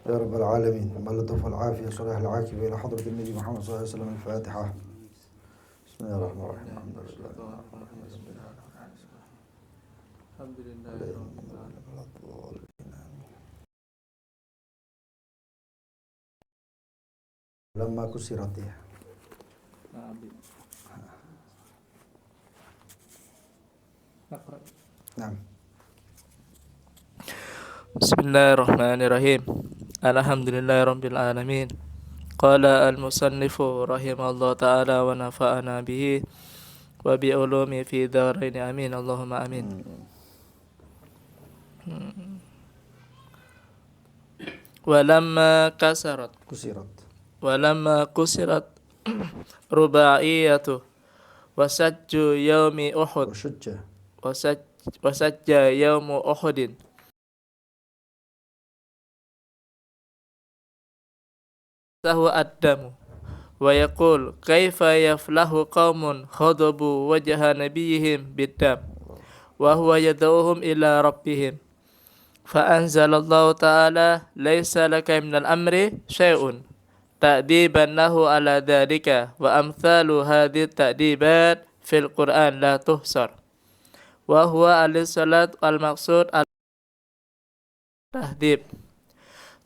يا رب العالمين. مع اللطف والعافية صلاح العاقبة إلى حضرة النبي محمد صلى الله عليه وسلم. الفاتحة. بسم الله الرحمن الرحيم. الحمد لله الحمد لله رب العالمين. لما كسرت ya. Nah. Bismillahirrahmanirrahim. Alhamdulillahirabbil alamin. Qala al-musannifu rahimahullah ta'ala wa nafa'ana bihi wa bi ulumi fi dharain amin. Allahumma amin. Walamma kusirat rubaiyatu wasajju yaumi Uhud wasajja yaumu Uhudin sahu addamu wa yaqul kaifa yaflahu qaumun khadabu wajha nabiyihim biddam wa huwa yad'uhum ila rabbihim fa anzalallahu ta'ala laisa laka minal amri syai'un ta'diban lahu ala dhalika wa amthalu hadhihi ta'dibat fil Qur'an la tuhsar wa huwa al-salat al-maqsud al-tahdib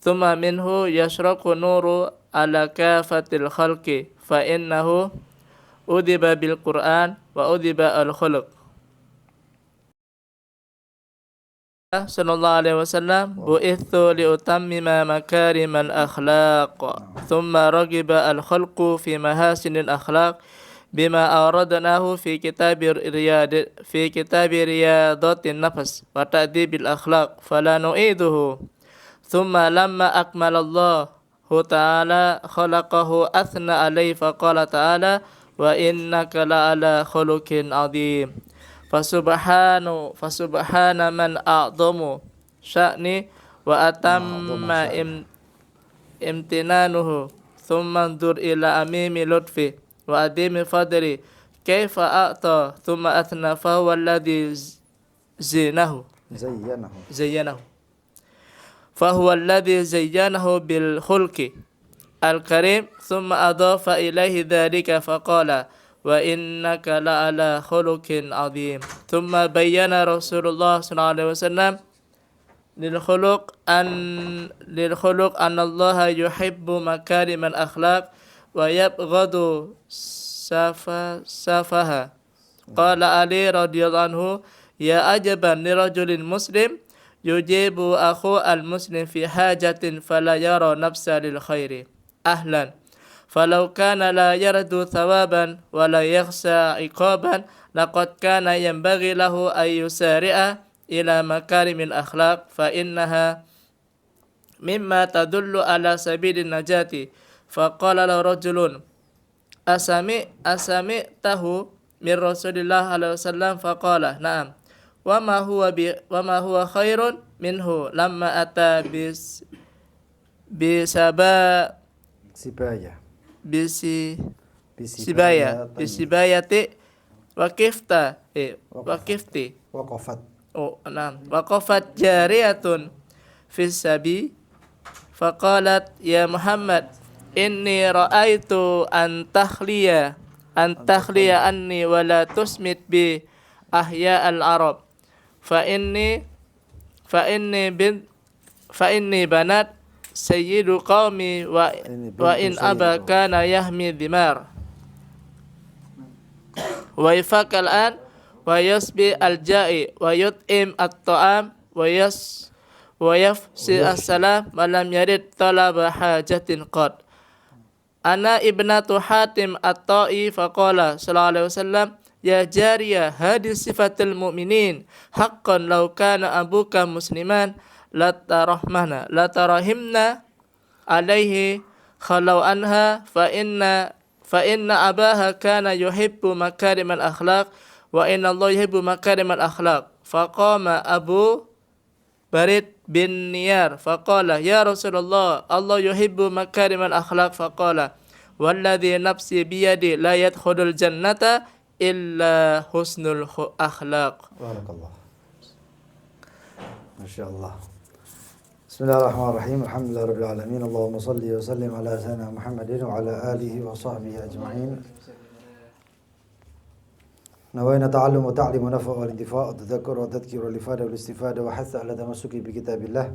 thumma minhu yashraqu nuru ala kafatil khalqi fa innahu udiba bil Qur'an wa udiba al-khuluq. Sallallahu alaihi wasallam bu'ithu liutammima makarimal akhlaq thumma ragiba al-khalqu fi mahasinil akhlaq bima awradnahu fi kitabir riyadatin nafs wa ta'dibil akhlaq fala nu'iduhu thumma lamma akmalallahu ta'ala khalaqahu athna alayhi faqala ta'ala wa innaka la'ala khuluqin adhim fasubhana man a'zamu sya'ni wa atamma imtinanuhu thumma anzur ila amimi lutfi wa adimi fadri kaifa a'ta thumma athna fa huwa alladhi zayyanahu fahuwa alladhi zayyanahu bil khulqi al-karim thumma adafa ilayhi dhalika faqala wa innaka la'ala khuluqin adhim thumma bayyana Rasulullah sallallahu alaihi wasallam lil khuluq anna Allah yuhibbu makarimal akhlaq wa yabghadu safaha. Qala Ali radhiyallahu anhu ya ajaban li rajulin muslim yujibu akhu al-muslim fi hajatin fala yara nafsa lil khairi ahlan falau kana la yardu thawaban wa la yakhsha iqaban laqad kana yanbaghi lahu ay yusari'a ila makarimil akhlaq fa innaha mimma tadullu ala sabilin najati. Faqala lahu rajulun asami tahu min Rasulillah alaihi wasallam faqala na'am wa ma huwa khairun minhu lamma ata bisibayati waqafat jariyatun fis sabi faqalat ya Muhammad inni ra'aitu an takhliya anni wa la tusmit bi ahya al-arab fa inni banat sayyidu qaumi wa in aba kana yahmi dimar wa yafakal an wa yasbi al-ja'i wa yut'im at-ta'am wa yafsi as-salam wa lam yarid talaba hajatin qad. Ana ibnatu Hatim at-Ta'i faqala sallallahu alaihi wasallam ya jariyah hadis sifatul mu'minin haqqan law kana abuka musliman la tarahimna alaihi khalau anha fa inna abaha kana yuhibbu makarimal akhlaq wa inna Allah yuhibbu makarimal akhlaq. Faqama Abu Barid bin Niyar faqala ya Rasulullah Allah yuhibbu makarimal akhlaq faqala walladhi nafsi biyadi la yadkhulul jannata illa husnul akhlaq. Barakallah. Masya Allah. Bismillahirrahmanirrahim. Alhamdulillahirabbil alamin. Allahumma shalli wa sallim ala sayyidina Muhammadin wa ala alihi wa sahbihi ajma'in. نوينا تعلم وتعليم ونفع والانتفاع والتذكر والتذكير والإفادة والاستفادة وحث على تمسك بكتاب الله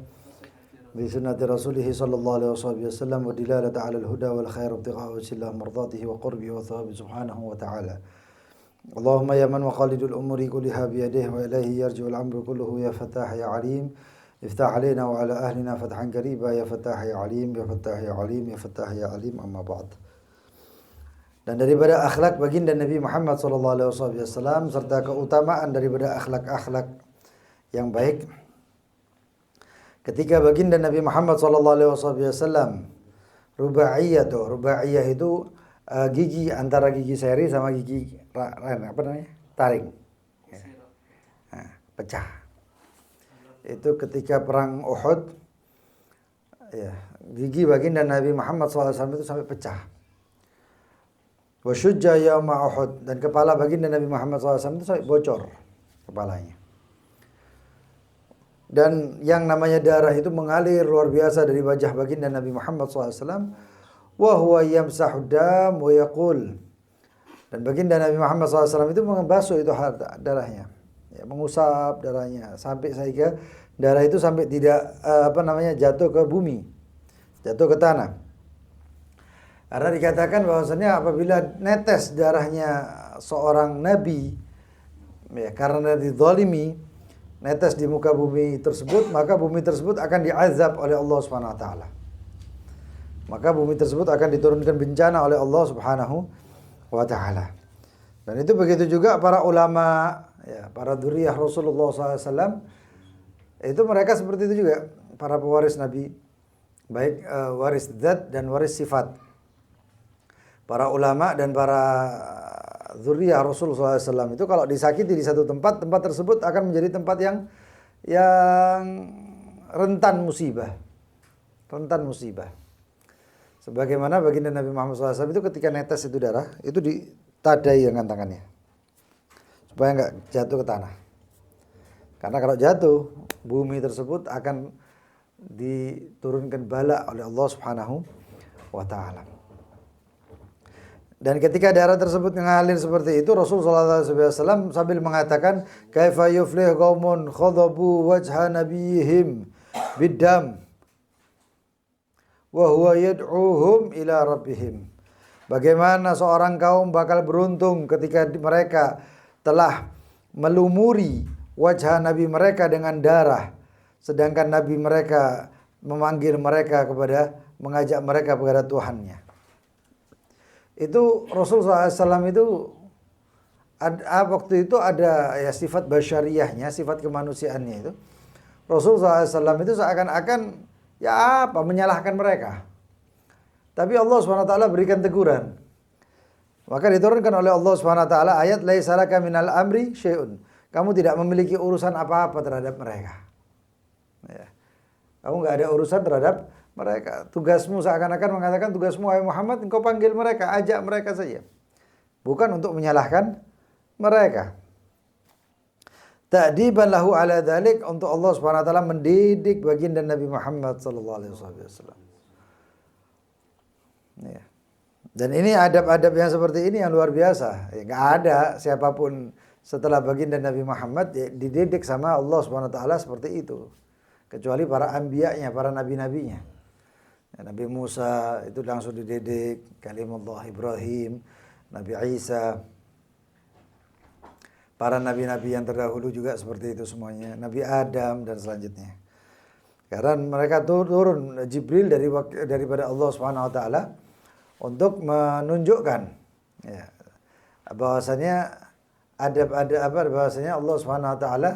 بسنة رسوله صلى الله عليه وسلم ودلالة على الهدى والخير وابتغاء وجه الله مرضاته وقربه وثوابه سبحانه وتعالى. اللهم يا من مقاليد الأمور كلها بيده وإليه يرجع الأمر كله يا فتاح يا عليم افتح علينا وعلى أهلنا فتحا قريبا يا فتاح يا عليم يا فتاح يا عليم يا فتاح يا عليم. أما بعد. Dan daripada akhlak baginda Nabi Muhammad SAW serta keutamaan daripada akhlak-akhlak yang baik, ketika baginda Nabi Muhammad SAW rubaiyah itu gigi antara gigi seri sama gigi taring, pecah. Itu ketika perang Uhud, ya, gigi baginda Nabi Muhammad SAW itu sampai pecah. Wasyujja yauma Uhud, dan kepala baginda Nabi Muhammad SAW itu sampai bocor kepalanya. Dan yang namanya darah itu mengalir luar biasa dari wajah baginda Nabi Muhammad SAW. Wa huwa yamsahu dam wa yaqul. Dan baginda Nabi Muhammad SAW itu membasuh itu darahnya, ya, mengusap darahnya sampai sehingga darah itu sampai tidak jatuh ke bumi, jatuh ke tanah. Karena dikatakan bahwasanya apabila netes darahnya seorang nabi, ya, karena dizalimi, netes di muka bumi tersebut, maka bumi tersebut akan diazab oleh Allah Subhanahu wa taala. Maka bumi tersebut akan diturunkan bencana oleh Allah Subhanahu wa taala. Dan itu begitu juga para ulama, ya, para dzurriyyah Rasulullah SAW, itu mereka seperti itu juga, para pewaris nabi, baik waris zat dan waris sifat. Para ulama dan para dzurriyyah Rasulullah SAW itu kalau disakiti di satu tempat, tempat tersebut akan menjadi tempat yang rentan musibah. Rentan musibah. Sebagaimana baginda Nabi Muhammad SAW itu ketika netes itu darah, itu ditadai dengan tangannya, supaya enggak jatuh ke tanah. Karena kalau jatuh, bumi tersebut akan diturunkan bala oleh Allah Subhanahu wa taala. Dan ketika darah tersebut mengalir seperti itu, Rasulullah SAW sambil mengatakan, kaifa yuflih qaumun khadabu wajha nabiyihim biddam wa huwa yad'uhum ila rabbihim. Bagaimana seorang kaum bakal beruntung ketika mereka telah melumuri wajah nabi mereka dengan darah, sedangkan nabi mereka memanggil mereka mengajak mereka kepada Tuhannya. Itu Rasulullah SAW itu waktu itu ada ya sifat basyariyahnya, sifat kemanusiaannya itu. Rasulullah SAW itu seakan-akan menyalahkan mereka. Tapi Allah SWT berikan teguran. Maka diturunkan oleh Allah SWT ayat laisa laka minal amri syai'un. Kamu tidak memiliki urusan apa-apa terhadap mereka. Ya. Kamu enggak ada urusan terhadap mereka. Tugasmu seakan-akan mengatakan tugasmu wahai Muhammad, engkau panggil mereka, ajak mereka saja. Bukan untuk menyalahkan mereka. Ta'diban lahu ala dzalik, untuk Allah Subhanahu wa taala mendidik baginda Nabi Muhammad sallallahu alaihi wasallam. Ya. Dan ini adab-adab yang seperti ini yang luar biasa. Ya, enggak ada siapapun setelah baginda Nabi Muhammad dididik sama Allah Subhanahu wa taala seperti itu. Kecuali para anbiya-nya, para nabi-nabinya. Nabi Musa itu langsung dididik, kalimullah Ibrahim, Nabi Isa, para nabi-nabi yang terdahulu juga seperti itu semuanya, Nabi Adam dan selanjutnya. Karena mereka turun Jibril daripada Allah Subhanahu wa taala untuk menunjukkan, ya, bahwasanya bahwasanya Allah Subhanahu wa taala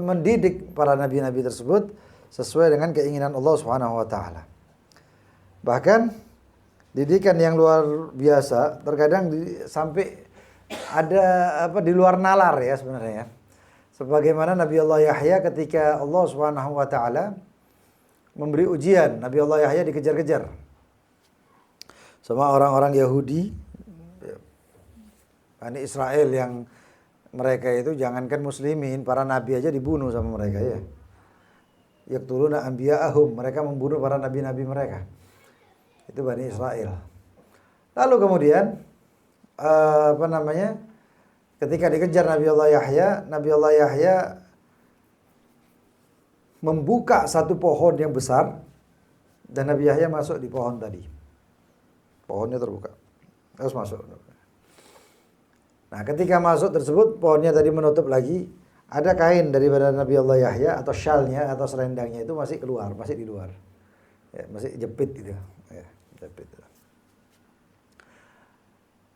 mendidik para nabi-nabi tersebut sesuai dengan keinginan Allah Subhanahu wa taala. Bahkan didikan yang luar biasa terkadang sampai ada di luar nalar ya sebenarnya. Sebagaimana Nabi Allah Yahya ketika Allah Subhanahu wa taala memberi ujian, Nabi Allah Yahya dikejar-kejar sama orang-orang Yahudi, Bani Israel yang mereka itu jangankan muslimin, para nabi aja dibunuh sama mereka ya. Yaqtuluna anbiya'ahum, mereka membunuh para nabi-nabi mereka. Itu Bani Israel. Lalu kemudian ketika dikejar Nabi Allah Yahya membuka satu pohon yang besar dan Nabi Yahya masuk di pohon tadi. Pohonnya terbuka. Terus masuk. Nah, ketika masuk tersebut pohonnya tadi menutup lagi, ada kain daripada Nabi Allah Yahya atau syalnya atau selendangnya itu masih keluar, masih di luar. Ya, masih jepit gitu. Ya, jepit.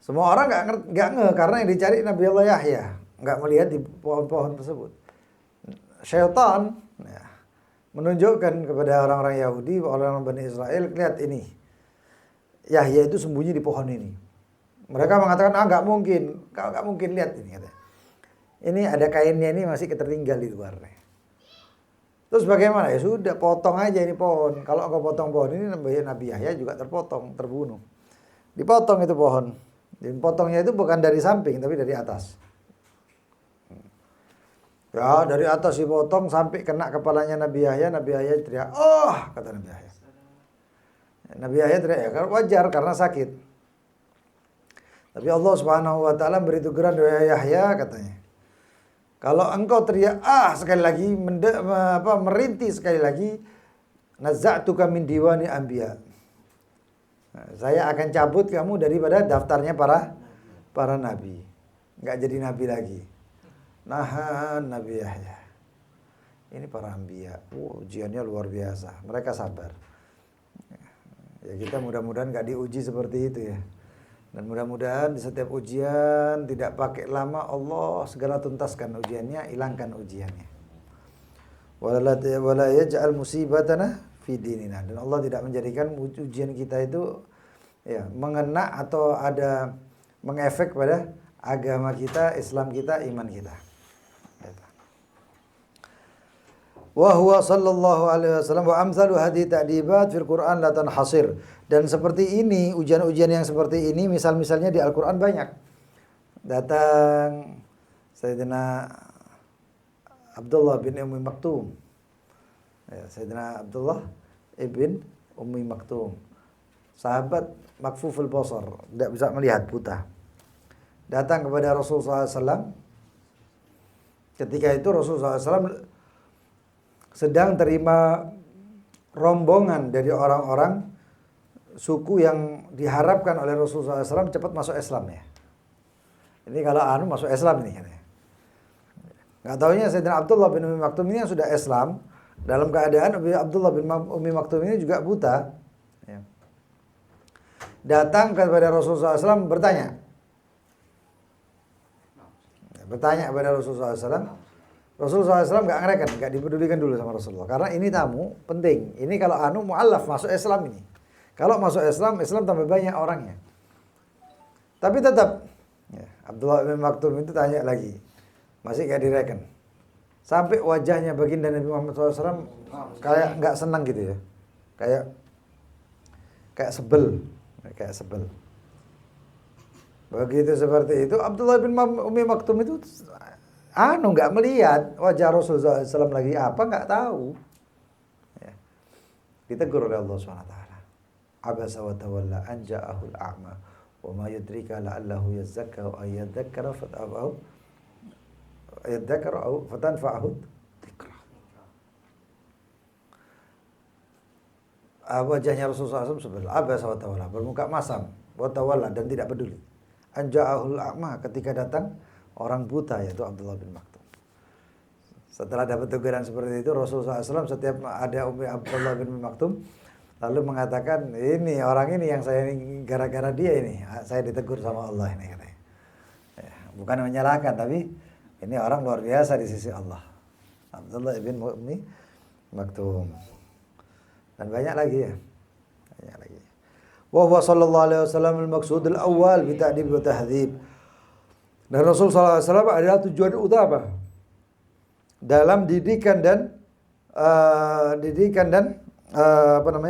Semua orang nggak nge karena yang dicari Nabi Allah Yahya, nggak melihat di pohon-pohon tersebut. Syaitan ya, menunjukkan kepada orang-orang Yahudi, orang-orang Bani Israel, lihat ini. Yahya itu sembunyi di pohon ini. Mereka mengatakan, nggak mungkin lihat ini. Katanya. Ini ada kainnya ini masih ketertinggal di luar. Terus bagaimana? Ya sudah, potong aja ini pohon. Kalau engkau potong pohon ini, Nabi Yahya juga terbunuh. Dipotong itu pohon. Dan potongnya itu bukan dari samping, tapi dari atas. Ya, dari atas dipotong sampai kena kepalanya Nabi Yahya. Nabi Yahya teriak, "Oh!" kata Nabi Yahya. Nabi Yahya teriak, ya, wajar karena sakit. Tapi Allah Subhanahu wa taala beri teguran kepada Yahya katanya. Kalau engkau teriak sekali lagi, merintih sekali lagi, naza'tuka min diwani anbiya. Nah, saya akan cabut kamu daripada daftarnya para nabi. Enggak jadi nabi lagi. Nahan Nabi Yahya. Ini para anbiya. Ujiannya luar biasa. Mereka sabar. Ya kita mudah-mudahan enggak diuji seperti itu ya. Dan mudah-mudahan di setiap ujian tidak pakai lama, Allah segera tuntaskan ujiannya, hilangkan ujiannya. Wala yaj'al musibatana fi dinina. Dan Allah tidak menjadikan ujian kita itu ya mengena atau ada mengefek pada agama kita, Islam kita, iman kita. Wa huwa sallallahu alaihi wasallam wa amsalu hadhihi ta'dibat fil Qur'an la tanhasir. Dan seperti ini, ujian-ujian yang seperti ini misal-misalnya di Al-Qur'an banyak. Datang Sayyidina Abdullah bin Ummi Maktum. Ya, Sayyidina Abdullah ibn Ummi Maktum. Sahabat makfuful basar, tidak bisa melihat, buta. Datang kepada Rasulullah SAW. Ketika itu Rasulullah SAW sedang terima rombongan dari orang-orang suku yang diharapkan oleh Rasulullah SAW cepat masuk Islam ya. Ini kalau masuk Islam ini. Nggak taunya Sayyidina Abdullah bin Ummi Maktum ini yang sudah Islam, dalam keadaan Abdullah bin Ummi Maktum ini juga buta. Ya. Datang kepada Rasulullah SAW bertanya kepada Rasulullah SAW. Rasulullah SAW nggak ngereken, nggak dipedulikan dulu sama Rasulullah. Karena ini tamu penting. Ini kalau mu'allaf masuk Islam ini. Kalau masuk Islam tambah banyak orangnya. Tapi tetap ya, Abdullah bin Maktum itu tanya lagi, masih nggak direken. Sampai wajahnya baginda Nabi Muhammad SAW kayak nggak senang gitu ya, kayak sebel. Begitu seperti itu, Abdullah bin Ummi Maktum itu nggak melihat wajah Rasulullah SAW lagi apa, nggak tahu. Ya. Ditegur oleh Allah SWT. Abasa wa tawalla an ja'ahul a'ma wa ma yudrika la'allahu yazzakka wa ayyadzakkara fatanfa'ahu dzikra. Wajahnya Rasulullah SAW sebelah abasa wa tawalla, bermuka masam, wa tawalla, dan tidak peduli. An ja'ahul a'ma, ketika datang orang buta yaitu Abdullah bin Maktum. Setelah dapat teguran seperti itu, Rasulullah SAW setiap ada Abdullah bin Maktum lalu mengatakan, ini orang ini yang saya gara-gara dia ini saya ditegur sama Allah ini katanya. Ya, bukan menyalahkan, tapi ini orang luar biasa di sisi Allah. Abdullah bin Ummi Maktum. Dan banyak lagi ya. Wa huwa sallallahu alaihi wasallam al-maqsud al-awwal bi ta'dib wa tahdhib. Dan Rasulullah SAW adalah tujuan utama dalam didikan dan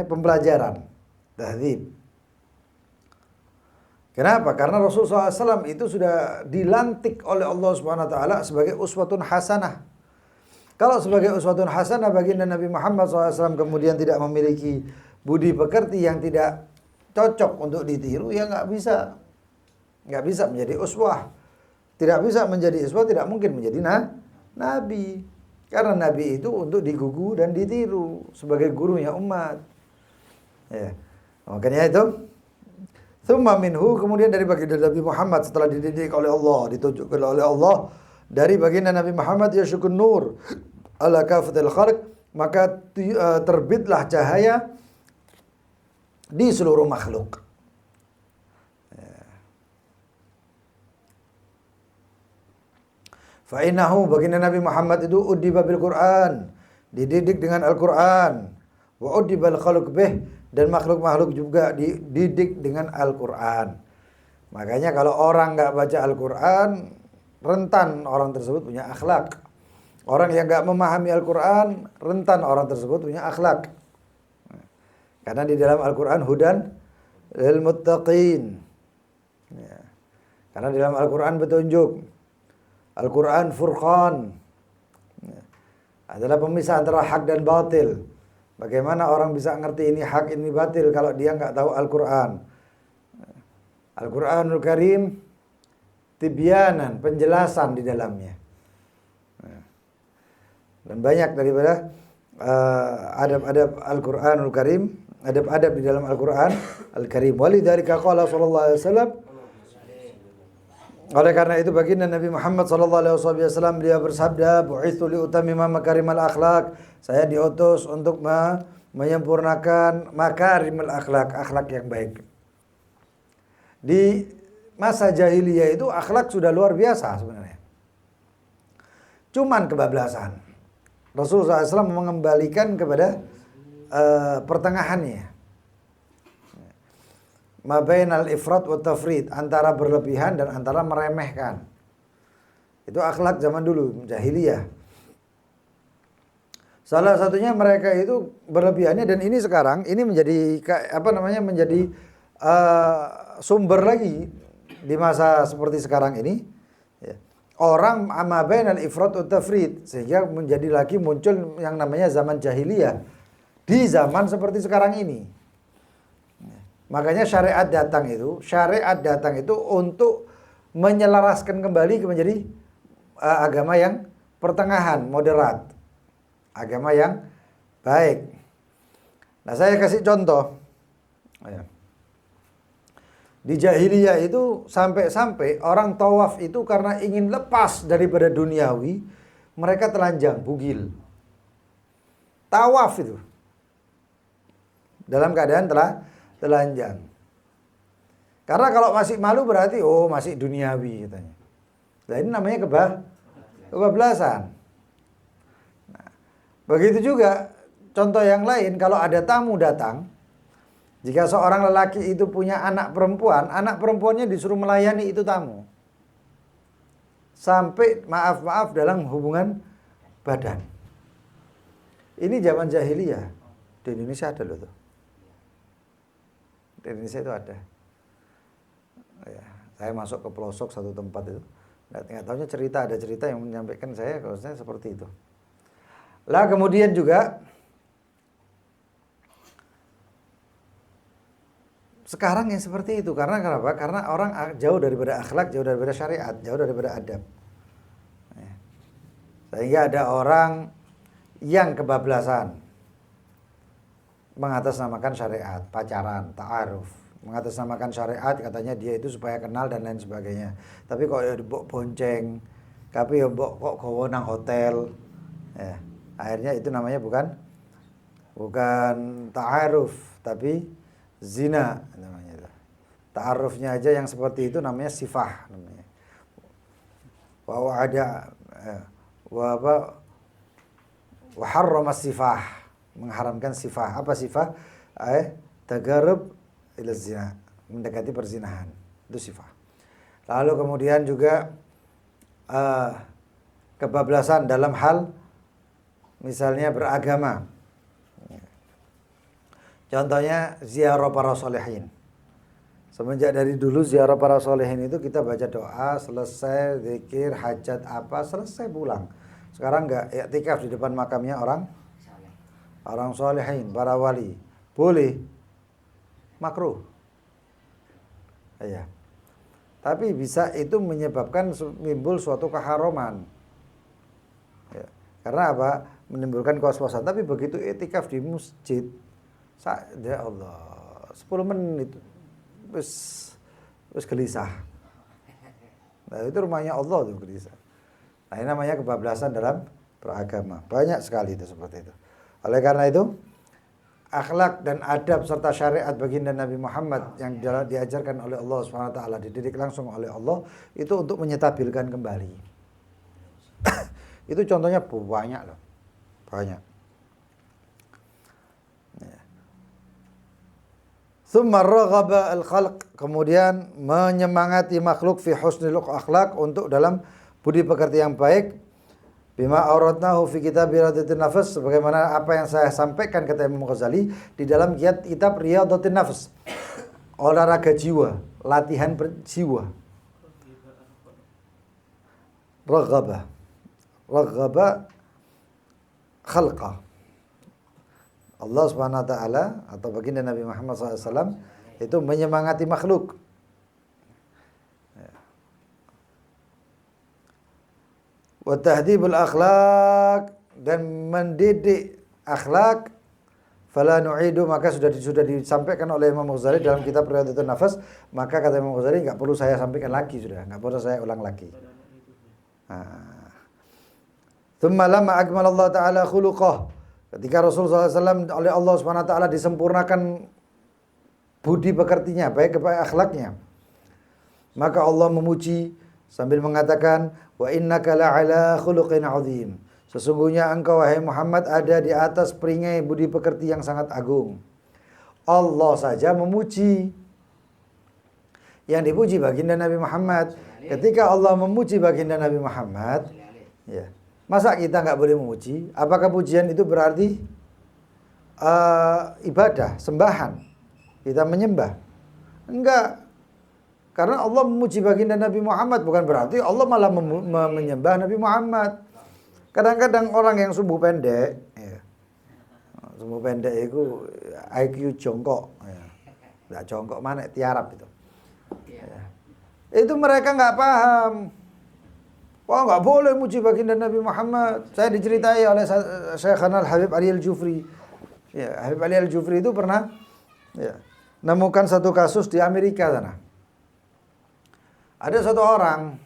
pembelajaran, tahdzib. Kenapa? Karena Rasulullah SAW itu sudah dilantik oleh Allah Subhanahu Wa Taala sebagai uswatun hasanah. Kalau sebagai uswatun hasanah baginda Nabi Muhammad SAW kemudian tidak memiliki budi pekerti yang tidak cocok untuk ditiru, ya nggak bisa menjadi uswah. Tidak bisa menjadi uswah, tidak mungkin menjadi nabi. Karena nabi itu untuk digugu dan ditiru sebagai gurunya umat. Ya. Makanya itu Tsumma minhu, kemudian dari baginda Nabi Muhammad setelah dididik oleh Allah, ditunjukkan oleh Allah dari baginda Nabi Muhammad yasyukun nur ala kafatil khalq, maka terbitlah cahaya di seluruh makhluk. Fa innahu, baginda Nabi Muhammad itu udiba bil Quran, dididik dengan Al-Quran, wa udibal khalq bih, dan makhluk-makhluk juga dididik dengan Al-Quran. Makanya kalau orang nggak baca Al-Quran, rentan orang tersebut punya akhlak. Orang yang nggak memahami Al-Quran, rentan orang tersebut punya akhlak. Karena di dalam Al-Quran hudan lil muttaqin. Ya. Karena di dalam Al-Quran petunjuk. Al-Quran furqan. Ya. Adalah pemisah antara hak dan batil. Bagaimana orang bisa ngerti ini hak, ini batil kalau dia nggak tahu Al-Quran. Al-Quranul Karim tibyanan, penjelasan di dalamnya. Dan banyak daripada adab-adab Al-Quranul Karim, adab-adab di dalam Al-Quran Al-Karim. Walidzalika qala sallallahu alaihi wasallam, oleh karena itu baginda Nabi Muhammad sallallahu alaihi wasallam dia bersabda, bu'itsu li utammima makarimal akhlak, saya diutus untuk menyempurnakan makarimal akhlak, akhlak yang baik. Di masa jahiliyah itu akhlak sudah luar biasa sebenarnya. Cuman kebablasan. Rasulullah SAW mengembalikan kepada pertengahannya. Mabainal ifrat wa tafrid, antara berlebihan dan antara meremehkan. Itu akhlak zaman dulu jahiliyah. Salah satunya mereka itu berlebihannya, dan ini sekarang ini menjadi menjadi sumber lagi di masa seperti sekarang ini. Ya. Orang mabainal ifrat wa tafrid, sehingga menjadi lagi muncul yang namanya zaman jahiliyah di zaman seperti sekarang ini. Makanya syariat datang itu untuk menyelaraskan kembali menjadi agama yang pertengahan, moderat. Agama yang baik. Nah, saya kasih contoh. Di jahiliyah itu sampai-sampai orang tawaf itu karena ingin lepas daripada duniawi, mereka telanjang, bugil. Tawaf itu. Dalam keadaan telanjang. Karena kalau masih malu berarti masih duniawi katanya. Nah, ini namanya kebablasan. Nah, begitu juga contoh yang lain, kalau ada tamu datang, jika seorang lelaki itu punya anak perempuannya disuruh melayani itu tamu. Sampai maaf dalam hubungan badan. Ini zaman jahiliyah. Di Indonesia ada loh tuh. Di Indonesia itu ada. Ya, saya masuk ke pelosok satu tempat itu. Nggak tahunya ada cerita yang menyampaikan saya kalau saya seperti itu. Lah kemudian juga sekarang yang seperti itu. Karena kenapa? Karena orang jauh daripada akhlak, jauh daripada syariat, jauh daripada adab. Ya. Sehingga ada orang yang kebablasan mengatasnamakan syariat, pacaran, ta'aruf, mengatasnamakan syariat, katanya dia itu supaya kenal dan lain sebagainya. Tapi kok ya dibok bonceng, tapi ya kok gowo nang hotel. Ya, akhirnya itu namanya bukan ta'aruf, tapi zina namanya itu. Ta'arufnya aja yang seperti itu namanya sifah namanya. Wa harrama sifah, mengharamkan sifah. Apa sifah? Tagarub ila zina, mendekati perzinahan. Itu sifah. Lalu kemudian juga kebablasan dalam hal misalnya beragama. Contohnya ziarah para solehin. Semenjak dari dulu ziarah para solehin itu kita baca doa, selesai zikir, hajat apa, selesai pulang. Sekarang enggak iktikaf di depan makamnya orang solehin, para wali. Boleh, makruh. Ya. Tapi bisa itu menyebabkan timbul suatu keharaman. Ya. Karena apa? Menimbulkan kos-kosan. Tapi begitu iktikaf di masjid, ya Allah, 10 menit wis gelisah. Nah, itu rumahnya Allah tuh gelisah. Nah, ini namanya kebablasan dalam beragama. Banyak sekali itu seperti itu. Oleh karena itu, akhlak dan adab serta syariat baginda Nabi Muhammad yang diajarkan oleh Allah SWT, dididik langsung oleh Allah, itu untuk menyetabilkan kembali. Itu contohnya banyak loh. Banyak. Tsumma raghaba al-khalq, kemudian menyemangati makhluk fi husnil akhlak, untuk dalam budi pekerti yang baik. Bima auratnahu fi kitab Riyadhatin Nafs, sebagaimana apa yang saya sampaikan kata Imam Ghazali di dalam kitab Riyadhatin Nafs. Olahraga jiwa, latihan jiwa. Raghaba khalqa. Allah Subhanahu wa taala atau baginda Nabi Muhammad SAW itu menyemangati makhluk. Wa tahdhibul akhlak, dan mendidik akhlak. Fala nu'idu, maka sudah disampaikan oleh Imam Ghazali dalam kitab Riyadhatin Nafs, maka kata Imam Ghazali enggak perlu saya sampaikan lagi, sudah enggak perlu saya ulang lagi. Tsumma lamma akmala Allah taala khuluqah, ketika Rasulullah SAW oleh Allah SWT disempurnakan budi pekertinya, baik akhlaknya, maka Allah memuji sambil mengatakan, wa innaka la'ala khuluqin azim, sesungguhnya engkau wahai Muhammad ada di atas perisai budi pekerti yang sangat agung. Allah saja memuji. Yang dipuji baginda Nabi Muhammad. Ketika Allah memuji baginda Nabi Muhammad, ya, masa kita nggak boleh memuji? Apakah pujian itu berarti ibadah, sembahan? Kita menyembah? Enggak. Karena Allah memuji baginda Nabi Muhammad, bukan berarti Allah malah menyembah Nabi Muhammad. Kadang-kadang orang yang sumbu pendek, ya, sumbu pendek itu IQ jongkok, ya. Nggak jongkok mana, tiarap itu. Ya. Itu mereka nggak paham. Wah, nggak boleh muji baginda Nabi Muhammad. Saya diceritai oleh Syekhana Habib Ali Al-Jufri. Ya, Habib Ali Al-Jufri itu pernah nemukan satu kasus di Amerika sana. Ada satu orang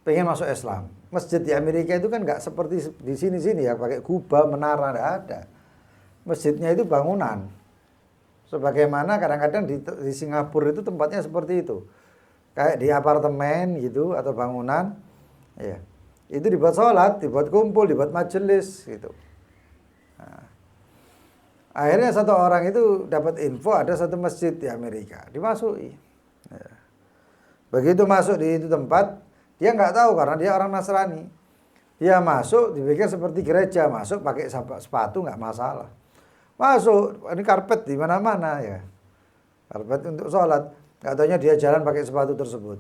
pengen masuk Islam. Masjid di Amerika itu kan nggak seperti di sini-sini ya, pakai kubah, menara, nggak ada. Masjidnya itu bangunan. Sebagaimana kadang-kadang di Singapura itu tempatnya seperti itu. Kayak di apartemen gitu atau bangunan. Ya. Itu dibuat sholat, dibuat kumpul, dibuat majelis gitu. Nah. Akhirnya satu orang itu dapat info ada satu masjid di Amerika, dimasuki. Ya. Begitu masuk di itu tempat, dia nggak tahu karena dia orang Nasrani. Dia masuk, dipikir seperti gereja, masuk pakai sepatu nggak masalah. Masuk, ini karpet di mana-mana ya. Karpet untuk sholat. Nggak taunya dia jalan pakai sepatu tersebut.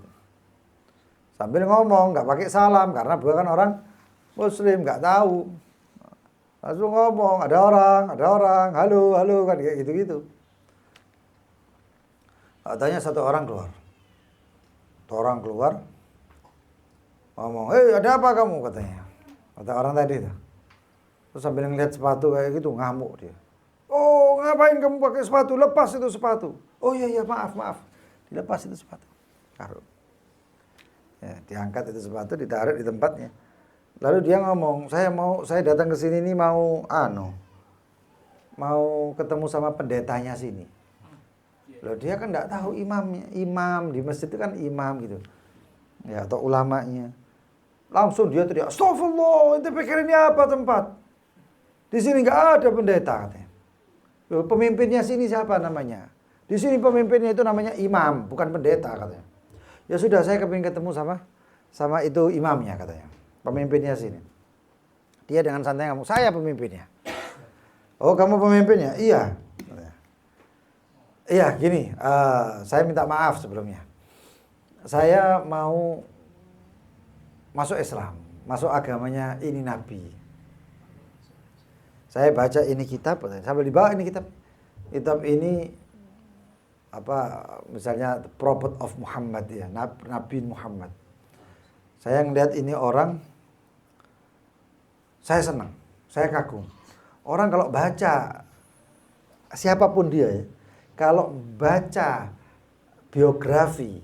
Sambil ngomong, nggak pakai salam karena bukan orang Muslim, nggak tahu. Langsung ngomong, ada orang, halo, kan kayak gitu-gitu. Katanya satu orang keluar. Satu orang keluar, ngomong, hei ada apa kamu, katanya. Kata orang tadi itu. Terus sambil ngeliat sepatu kayak gitu, ngamuk dia. Oh, ngapain kamu pakai sepatu? Lepas itu sepatu. Oh iya, maaf. Dilepas itu sepatu. Taruh. Ya, diangkat itu sepatu, ditaruh di tempatnya. Lalu dia ngomong, saya datang ke sini nih mau ketemu sama pendetanya sini. Loh, dia kan enggak tahu imamnya. Imam di masjid itu kan imam gitu. Ya, atau ulamanya. Langsung dia teriak, "Astagfirullah, ente pikir ini apa tempat? Di sini enggak ada pendeta," katanya. Loh, pemimpinnya sini siapa namanya? Di sini pemimpinnya itu namanya imam, bukan pendeta, katanya. Ya sudah, saya kepingin ketemu sama itu imamnya, katanya. Pemimpinnya sini. Dia dengan santai ngomong, "Saya pemimpinnya." "Oh, kamu pemimpinnya?" "Iya." Iya, gini, saya minta maaf sebelumnya. Saya mau masuk Islam, masuk agamanya ini Nabi. Saya baca ini kitab, sambil dibawa ini kitab. Kitab ini apa misalnya The Prophet of Muhammad ya, Nabi Muhammad. Saya ngelihat ini orang, saya senang, saya kagum. Orang kalau baca siapapun dia ya, kalau baca biografi,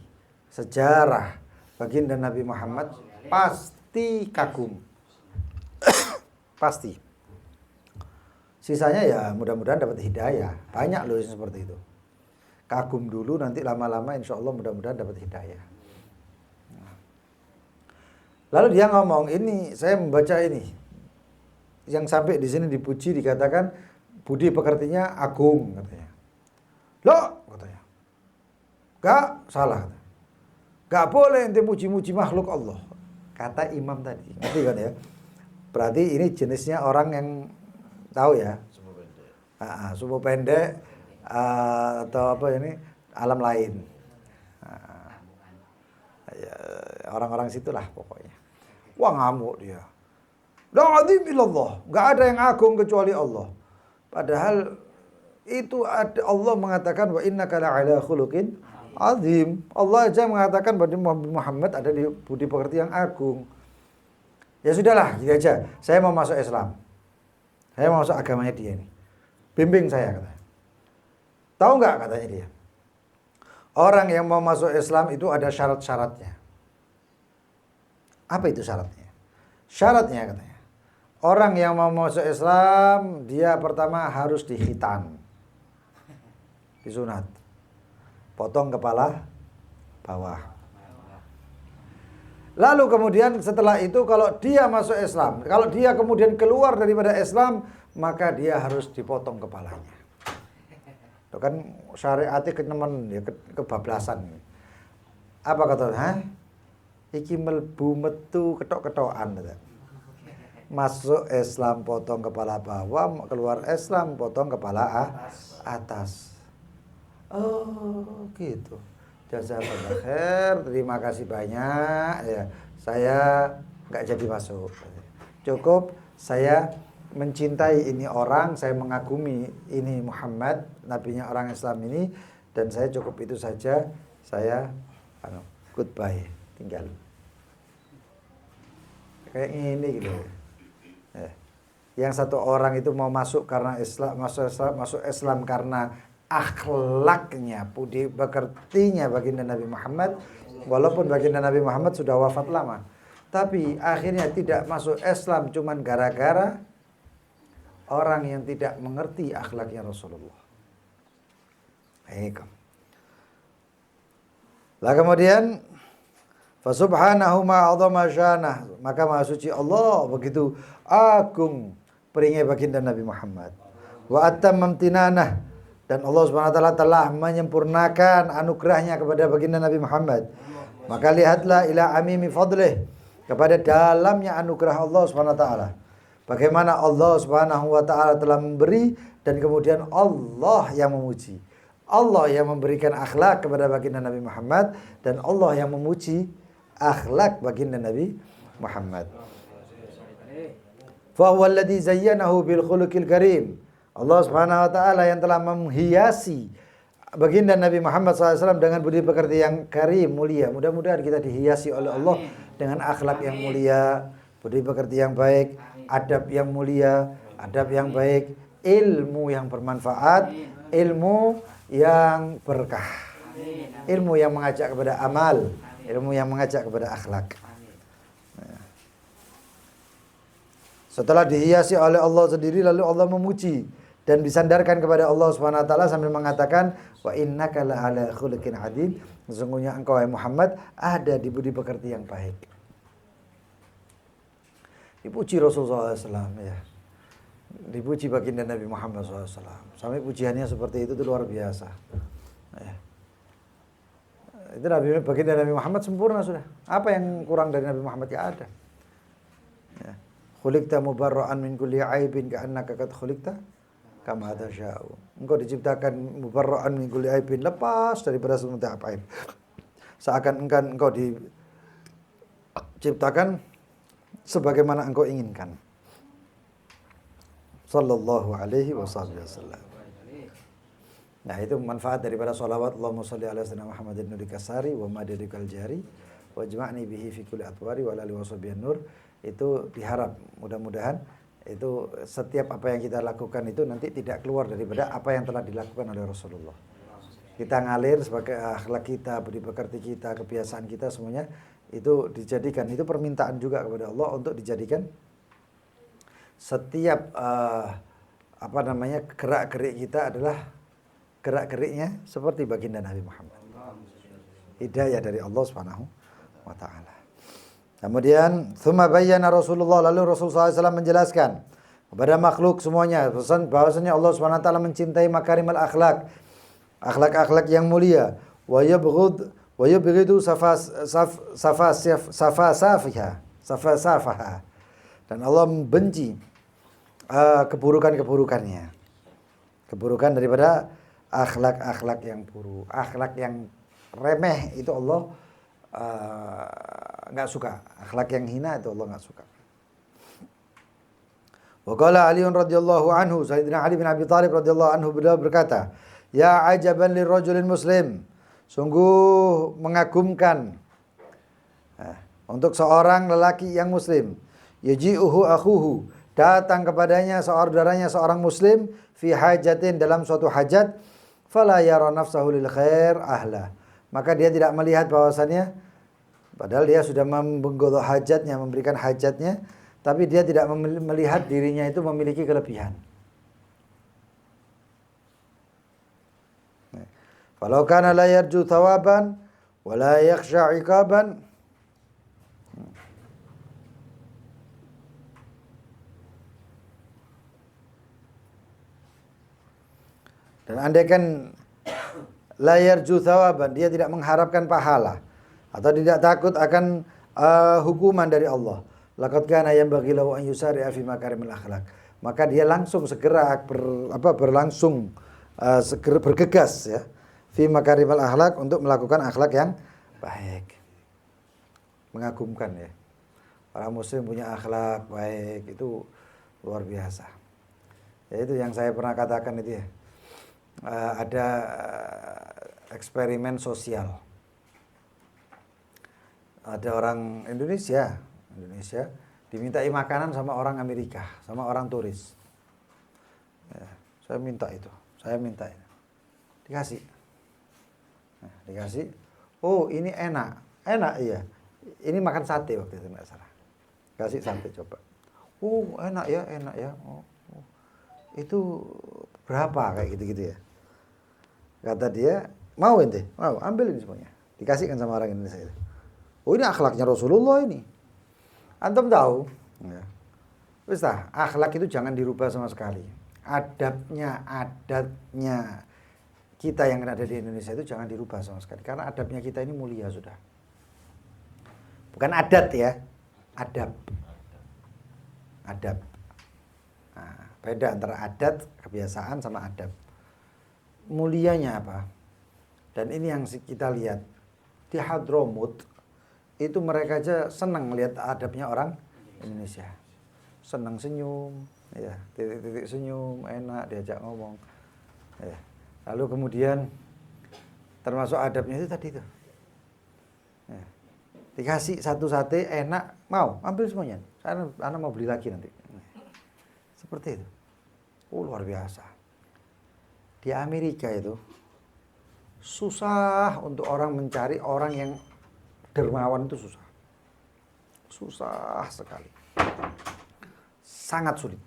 sejarah baginda Nabi Muhammad pasti kagum. Pasti. Sisanya ya mudah-mudahan dapat hidayah. Banyak loh yang seperti itu. Kagum dulu, nanti lama-lama insya Allah mudah-mudahan dapat hidayah. Lalu dia ngomong, ini saya membaca ini. Yang sampai di sini dipuji, dikatakan budi pekertinya agung katanya. Loh katanya. Gak salah. Gak boleh ente muji-muji makhluk Allah. Kata imam tadi. Ngerti kan ya? Berarti ini jenisnya orang yang tahu ya. Subuh pendek atau apa ini alam lain. Ya, orang-orang situlah pokoknya. Wah ngamuk dia. La azim illallah. Gak ada yang agung kecuali Allah. Padahal itu ada, Allah mengatakan wa innaka la'ala khuluqin azim. Allah aja mengatakan bahwa Muhammad ada di budi pekerti yang agung. Ya sudahlah, gitu aja. Saya mau masuk Islam. Saya mau masuk agamanya dia ini. Bimbing saya katanya. Tahu nggak katanya dia? Orang yang mau masuk Islam itu ada syarat-syaratnya. Apa itu syaratnya? Syaratnya katanya. Orang yang mau masuk Islam, dia pertama harus dikhitan. Disunat. Potong kepala bawah. Lalu kemudian setelah itu kalau dia masuk Islam, kalau dia kemudian keluar daripada Islam, maka dia harus dipotong kepalanya. Itu kan syariatnya kenemen ya, kebablasan. Apa katanya? Iki melbu metu ketok-ketokan. Masuk Islam potong kepala bawah, keluar Islam potong kepala atas. Oh gitu. Jazakallah khair, terima kasih banyak ya. Saya nggak jadi masuk. Cukup saya mencintai ini orang, saya mengagumi ini Muhammad, nabinya orang Islam ini, dan saya cukup itu saja. Saya goodbye, tinggal. Kayak ini gitu. Yang satu orang itu mau masuk karena Islam, masuk Islam karena akhlaknya, budi pekertinya baginda Nabi Muhammad, walaupun baginda Nabi Muhammad sudah wafat lama, tapi akhirnya tidak masuk Islam cuman gara-gara orang yang tidak mengerti akhlaknya Rasulullah. Lah kemudian fasubhanahu ma'adzama syanah, maka maha suci Allah begitu agung peringai baginda Nabi Muhammad. Wa atamma imtinanah, dan Allah Subhanahu wa taala telah menyempurnakan anugerahnya kepada baginda Nabi Muhammad. Maka lihatlah ila amimi fadlih, kepada dalamnya anugerah Allah Subhanahu wa taala. Bagaimana Allah Subhanahu wa taala telah memberi dan kemudian Allah yang memuji. Allah yang memberikan akhlak kepada baginda Nabi Muhammad dan Allah yang memuji akhlak baginda Nabi Muhammad. Fa huwa alladhi zayyanahu bil khuluqil karim. Allah Subhanahu wa taala yang telah menghiasi baginda Nabi Muhammad SAW dengan budi pekerti yang karim, mulia. Mudah-mudahan kita dihiasi oleh Allah dengan akhlak yang mulia, budi pekerti yang baik, adab yang mulia, adab yang baik, ilmu yang bermanfaat, ilmu yang berkah, ilmu yang mengajak kepada amal, ilmu yang mengajak kepada akhlak. Setelah dihiasi oleh Allah sendiri, lalu Allah memuji dan disandarkan kepada Allah Subhanahu wa taala sambil mengatakan wa innaka la'ala khuluqin adzim, sesungguhnya engkau wahai Muhammad ada di budi pekerti yang baik. Dipuji Rasulullah SAW ya. Dipuji baginda Nabi Muhammad SAW. Sampai pujiannya seperti itu luar biasa. Ya. Itu baginda Nabi Muhammad sempurna sudah. Apa yang kurang dari Nabi Muhammad? Tidak ada. Ya. Khuliqta mubarra'an min kulli aibin ka'annaka qad khuliqta kama tasya'u. Engkau diciptakan mubarra'an min kulli aibin, lepas daripada semua aib. Seakan-akan engkau diciptakan sebagaimana engkau inginkan. Sallallahu alaihi wasallam. Nah, itu manfaat daripada salawat Allahumma shalli ala sayyidina Muhammadin nuril kasari wa madadikal jari wa jma'ni bihi fi kulli atwari wa alihi washabihi nur. Itu diharap mudah-mudahan itu setiap apa yang kita lakukan itu nanti tidak keluar daripada apa yang telah dilakukan oleh Rasulullah. Kita ngalir sebagai akhlak kita, budi pekerti kita, kebiasaan kita semuanya itu dijadikan, itu permintaan juga kepada Allah untuk dijadikan setiap gerak-gerik kita adalah gerak-geriknya seperti baginda Nabi Muhammad. Hidayah dari Allah Subhanahu wa taala. Kemudian tsumma bayyana Rasulullah, lalu Rasulullah SAW menjelaskan kepada makhluk semuanya bahwasanya Allah Subhanahu wa taala mencintai makarimul akhlak, akhlak-akhlak yang mulia, wa yubghidu safasafaha. Dan Allah membenci keburukan-keburukannya. Keburukan daripada akhlak-akhlak yang buruk, akhlak yang remeh itu Allah enggak suka. Akhlak yang hina itu Allah enggak suka. Wa qala Ali radhiyallahu anhu, Sayyidina Ali bin Abi Thalib radhiyallahu anhu beliau berkata, "Ya ajaban lirrajulin muslim." Sungguh mengagumkan untuk seorang lelaki yang muslim. Yaji'uhu akhuhu, datang kepadanya saudaranya seorang muslim fi hajatin, dalam suatu hajat, fala yara nafsahu lil khair ahla, maka dia tidak melihat bahwasannya padahal dia sudah menggodok hajatnya, memberikan hajatnya, tapi dia tidak melihat dirinya itu memiliki kelebihan. Falau kana la yarju thawaban wa la yakhsha 'iqaban, dan andaikan layar juthawaban, dia tidak mengharapkan pahala atau tidak takut akan hukuman dari Allah, laqad kana yanbaghi lahu an yusari'a fi makarimil akhlak, maka dia langsung segera segera bergegas ya fi makarimil akhlak, untuk melakukan akhlak yang baik. Mengagumkan ya, orang muslim punya akhlak baik itu luar biasa. Ya, itu yang saya pernah katakan itu ya. Ada eksperimen sosial. Ada orang Indonesia dimintai makanan sama orang Amerika, sama orang turis. Ya, saya minta itu. Dikasih. Nah, dikasih. Oh, ini enak iya. Ini makan sate waktu itu nggak salah. Kasih sate coba. Oh, enak ya. Oh. Itu berapa kayak gitu-gitu ya. Kata dia, mau ente? Mau, ambil ini semuanya. Dikasihkan sama orang Indonesia itu. Oh, ini akhlaknya Rasulullah ini. Antum tahu? Ya. Wis tah, akhlak itu jangan dirubah sama sekali. Adatnya kita yang ada di Indonesia itu jangan dirubah sama sekali. Karena adabnya kita ini mulia sudah. Bukan adat ya, adab. Nah, beda antara adat, kebiasaan sama adab. Mulianya apa? Dan ini yang kita lihat di Hadramut itu, mereka aja senang lihat adabnya orang Indonesia. Senang senyum, ya, titik-titik senyum, enak diajak ngomong. Ya. Lalu kemudian termasuk adabnya itu tadi itu. Ya. Dikasih satu sate enak, mau ambil semuanya. Saya mau beli lagi nanti. Seperti itu. Oh, luar biasa. Di Amerika itu susah untuk orang mencari orang yang dermawan, itu susah sekali, sangat sulit.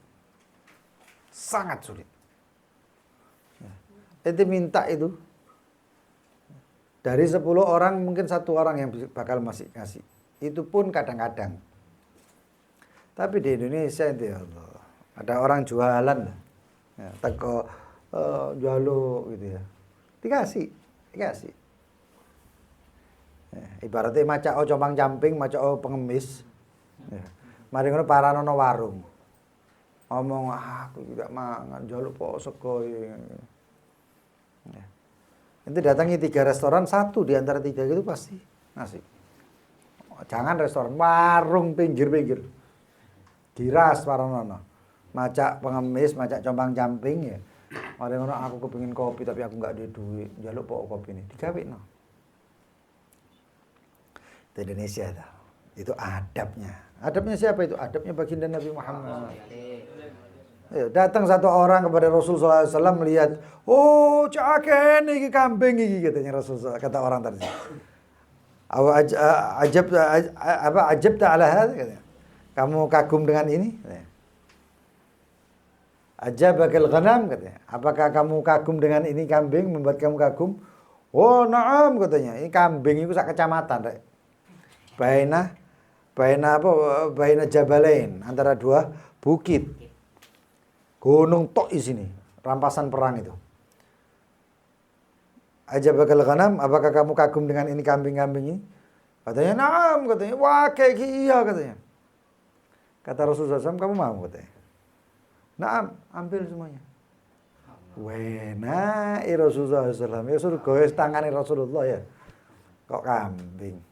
Itu minta itu dari 10 orang mungkin 1 orang yang bakal masih ngasih, itu pun kadang-kadang. Tapi di Indonesia itu ya Allah, ada orang jualan ya, teko jualo gitu ya, dikasih. Ya, ibaratnya macak compang camping, macak pengemis. Ya. Mari ngono paranono warung. Ngomong aku tidak mangan, njaluk poso kowe. Ya. Itu datangi 3 restoran, 1 di antara 3 itu pasti nasi. Jangan restoran, warung pinggir-pinggir. Giras warono. Macak pengemis, macak compang-camping ya. Mari ngono aku kepengin kopi tapi aku enggak ada duit. Njaluk pok kopi ini. Digawekno. Itu Indonesia itu. Itu adabnya. Adabnya siapa itu? Adabnya baginda Nabi Muhammad. Ya, datang satu orang kepada Rasulullah SAW melihat, oh caken ini kambing ini katanya Rasulullah, kata orang tadi. Ajab tak ala hadza katanya. Kamu kagum dengan ini? Ajabakal ghanam katanya. Apakah kamu kagum dengan ini kambing membuat kamu kagum? Oh na'am katanya. Ini kambing itu sak kecamatan rek. Baina jabalain, antara 2 bukit. Gunung tok di sini, rampasan perang itu. Ajabakal ghanam, apakah kamu kagum dengan ini kambing-kambing ini? Katanya, "Na'am," katanya. "Wah, kayak iya," katanya. Kata Rasulullah SAW, "Kamu mau?" katanya. "Na'am, ambil semuanya." Wena, Rasulullah SAW. Ya suruh goes tangani Rasulullah ya. Kok kambing?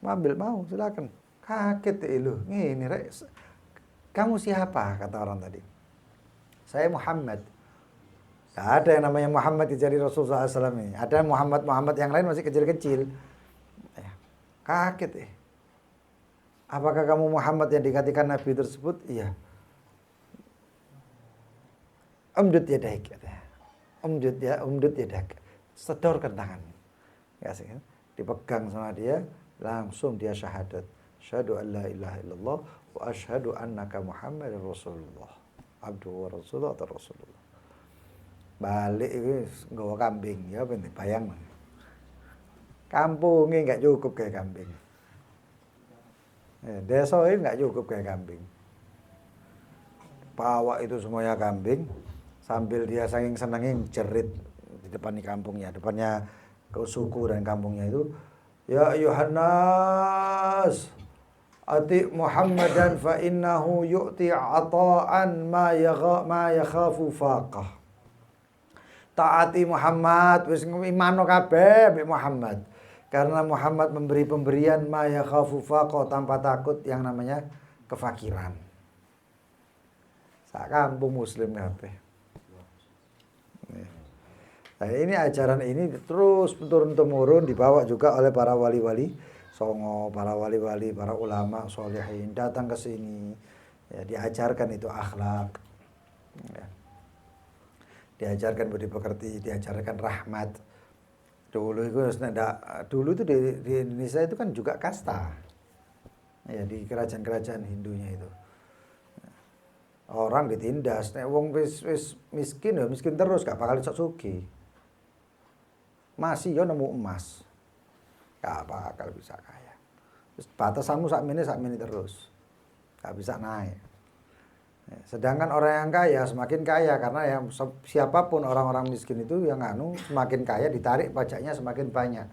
Ambil, mau, silakan. Kaget lu. Ngene rek. Kamu siapa? Kata orang tadi. Saya Muhammad. Tidak ada yang namanya Muhammad dicari Rasulullah SAW ini. Ada Muhammad yang lain masih kecil-kecil. Kaget. Apakah kamu Muhammad yang dikatakan Nabi tersebut? Iya. Umdud yadaik. Umdud yadaik. Sedorkan tangan. Dipegang sama dia. Langsung dia syahadat. Asyhadu an la ilaha illallah wa asyhadu annaka Muhammadar Rasulullah. Abduhu wa rasuluhu atau Rasulullah. Balik itu nggawa kambing, ya ben bayang. Kampungnya enggak cukup kayak kambing. Desa ini enggak cukup kayak kambing. Bawa itu semuanya kambing sambil dia saking senengnya jerit di depan kampungnya, depannya ke suku dan kampungnya itu, ya ayuhan nas ati Muhammadan fa innahu yu'ti ata'an ma yakhafu faqah. Taati Muhammad, wis imano kabeh mbek Muhammad. Karena Muhammad memberi pemberian ma yakhafu faqah, tanpa takut yang namanya kefakiran. Sak kampung muslim kabeh. Nah, ini ajaran ini terus turun temurun dibawa juga oleh para wali-wali songo, para wali-wali, para ulama solehin datang ke sini, ya, diajarkan itu akhlak, ya. Diajarkan budi pekerti, diajarkan rahmat. Dulu itu di Indonesia itu kan juga kasta, ya, di kerajaan-kerajaan Hindunya itu. Orang ditindas, nek wong wis miskin ya miskin terus, gak bakal iso sugih. Masih yo nemu emas. Gak bakal bisa kaya. Terus batasanmu sakmene terus. Gak bisa naik. Sedangkan orang yang kaya semakin kaya, karena yang siapapun orang-orang miskin itu yang semakin kaya ditarik pajaknya semakin banyak.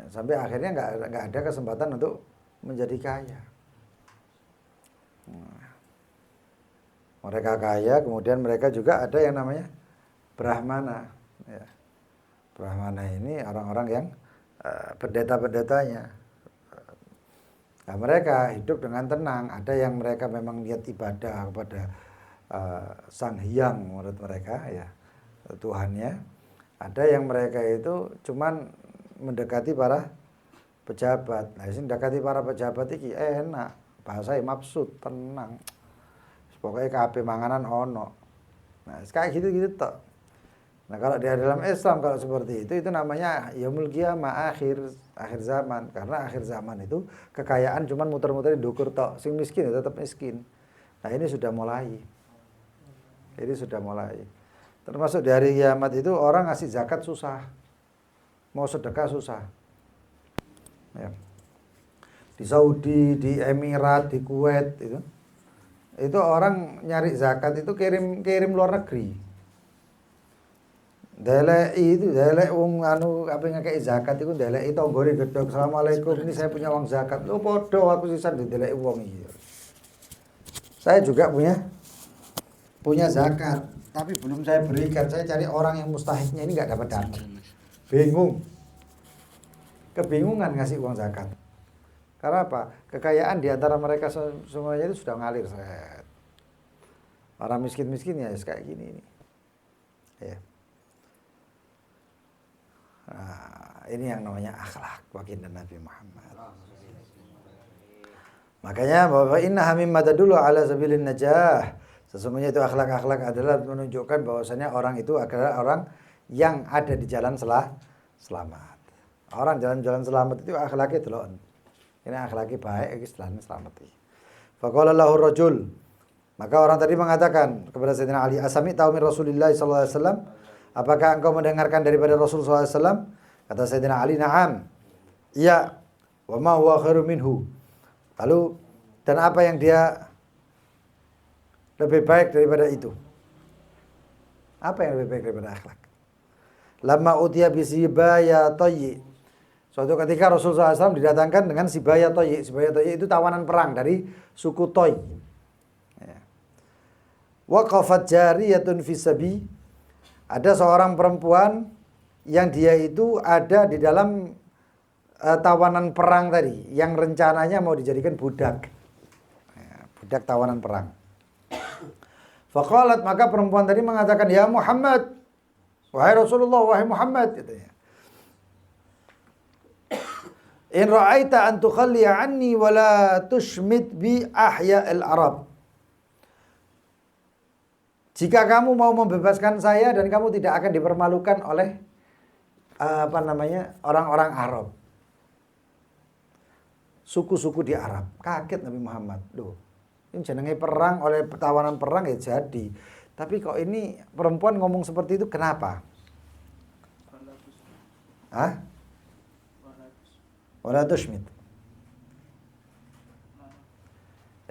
Sampai akhirnya nggak ada kesempatan untuk menjadi kaya. Mereka kaya, kemudian mereka juga ada yang namanya Brahmana. Ya. Brahmana ini orang-orang yang pendeta-pendetanya. Nah, mereka hidup dengan tenang. Ada yang mereka memang niat ibadah kepada Sang Hyang menurut mereka, ya, Tuhannya. Ada yang mereka itu cuman mendekati para pejabat. Nah, sing mendekati para pejabat iki enak, bahasanya mabsut, tenang. Pokoknya kabeh manganan ono. Nah, kayak gitu-gitu tok. Nah, kalau di dalam Islam kalau seperti itu namanya yaumul qiyamah, akhir zaman. Karena akhir zaman itu kekayaan cuman muter-muter di dukur tok. Sing miskin ya tetap miskin. Nah, ini sudah mulai. Termasuk di hari kiamat itu orang ngasih zakat susah. Mau sedekah susah. Ya. Di Saudi, di Emirat, di Kuwait itu orang nyari zakat itu kirim luar negeri. Delek wong apa ngekeki zakat iku deleki tanggane gedhog, "Assalamualaikum, ini saya punya uang zakat." Lho padha aku sisan dideleki wong iki. Saya juga punya zakat, tapi belum saya berikan. Saya cari orang yang mustahiknya ini nggak dapat. Bingung. Kebingungan ngasih uang zakat. Karena apa? Kekayaan di antara mereka semuanya itu sudah ngalir. Orang miskin-miskin ya kayak gini ini. Ya. Nah, ini yang namanya akhlak baginda Nabi Muhammad. Makanya bahwa inna mimma tadullu ala sabilin najah. Sesungguhnya itu akhlak-akhlak adalah menunjukkan bahwasanya orang itu adalah orang yang ada di jalan selamat. Orang jalan-jalan selamat itu akhlaknya delok. Ini akhlaknya baik iki selamat. Faqala lahu rajul. Maka orang tadi mengatakan kepada Sayyidina Ali, "Asami ta'u min Rasulillah sallallahu alaihi wasallam?" Apakah engkau mendengarkan daripada Rasul sallallahu alaihi wasallam? Kata Sayyidina Ali, "Na'am." Iya. Wa ma huwa khairu minhu. Lalu dan apa yang dia lebih baik daripada itu? Apa yang lebih baik daripada akhlak? Lama utiya bisibaya toyi. Suatu ketika Rasulullah SAW didatangkan dengan sibaya toyi. Sibaya toyi itu tawanan perang dari suku Toy. Waqafat jariyatun fisabi. Ada seorang perempuan yang dia itu ada di dalam tawanan perang tadi, yang rencananya mau dijadikan budak. Budak tawanan perang. Faqalat, maka perempuan tadi mengatakan, "Ya Muhammad, wahai Rasulullah, wahai Muhammad," katanya. "In ra'aita an tukhalliya anni wa la tushmit bi ahya al-Arab." Jika kamu mau membebaskan saya dan kamu tidak akan dipermalukan oleh orang-orang Arab. Suku-suku di Arab. Kaget Nabi Muhammad. Loh, ini jenenge perang oleh tawanan perang ya jadi. Tapi kok ini perempuan ngomong seperti itu kenapa? Hah? Wala tushmit.